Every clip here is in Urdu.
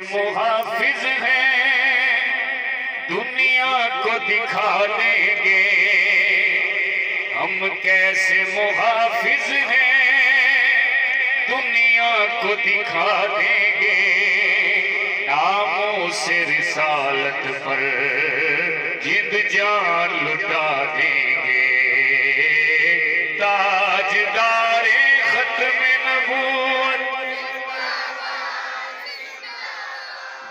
محافظ ہیں دنیا کو دکھا دیں گے ہم کیسے محافظ ہیں دنیا کو دکھا دیں گے ناموں سے رسالت پر جند جان لٹا دیں گے تاجدار ختم نبوت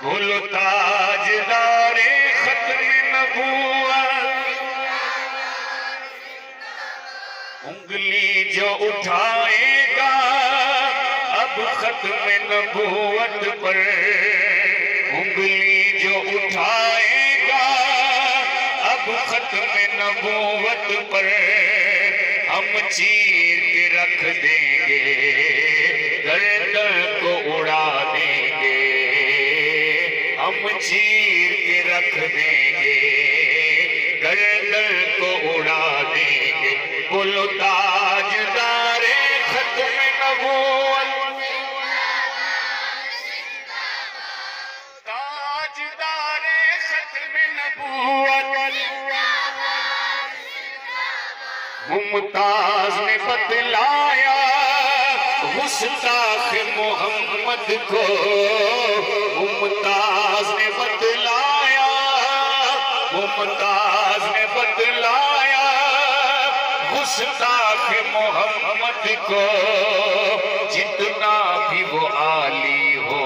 بولو تاجدار ختم نبوت انگلی جو اٹھائے گا اب ختم نبوت پر انگلی جو اٹھائے گا اب ختم نبوت پر ہم چیر کے رکھ دیں گے گردن کو اڑا دیں گے ہم چیر کے رکھ دیں گے گردن کو اڑا دیں گے بولو تاجدار ختم نبوت تاجدار ختم نبوت ممتاز نے بتلایا گستاخ محمد کو ممتاز نے بتلایا ممتاز نے بتلایا گستاخ محمد کو جتنا بھی وہ عالی ہو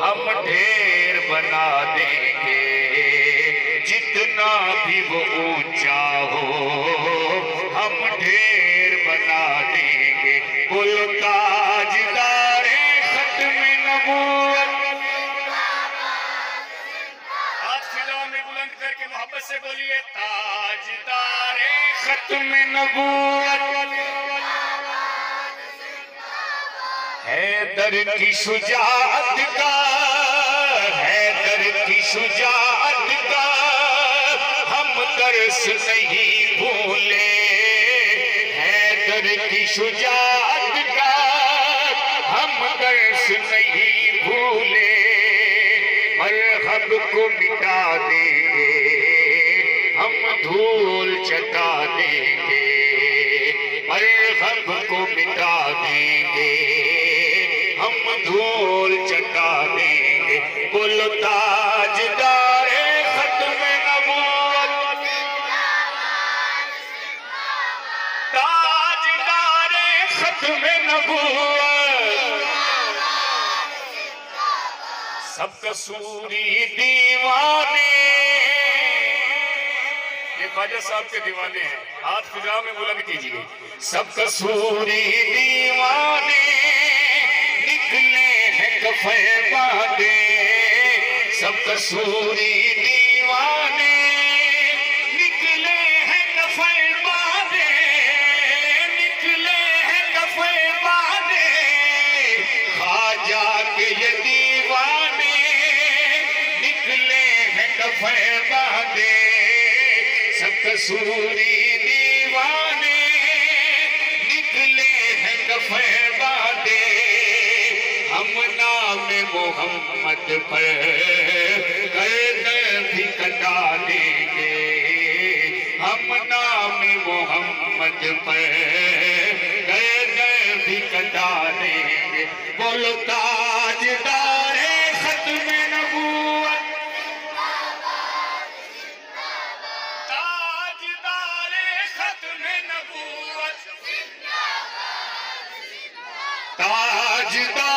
ہم ڈھیر بنا دیں گے جتنا بھی وہ اونچا ہو ہم ڈھیر بنا دیں گے بولو تاجدار ختم نبوت ہاتھ فضا میں بلند کر کے محبت سے بولیے تاجدار ختم نبوت حیدر کی شجاعت کا حیدر کی شجاعت کا ہم درس نہیں بھولے حیدر کی شجاعت کا ہم درس نہیں بھولے مرحب کو مٹا دیں گے ہم دھول چٹا دیں گے مرحب کو مٹا دیں گے ہم دھول چٹا دیں گے بولو تاجدار ختم نبوت تاجدار ختم نبوت سب قصوری دیوانے یہ خواجہ صاحب کے دیوانے ہیں ہاتھ فضا میں بلند کیجئے سب قصوری دیوانے نکلے ہیں کفن باندھے سب قصوری دیوانے نکلے ہیں کفن باندھے نکلے ہیں کفن باندھے خواجہ کے یہ دیوانے نکلے ہیں کفن باندھے سب قصوری دیوانے نکلے ہیں کفن باندھے ہم نام محمد پر گردن بھی کٹا دیں گے ہم نام محمد پر گردن بھی کٹا دیں گے بولو تاجدار ختم نبوت تاجدار ختم نبوت تاجدار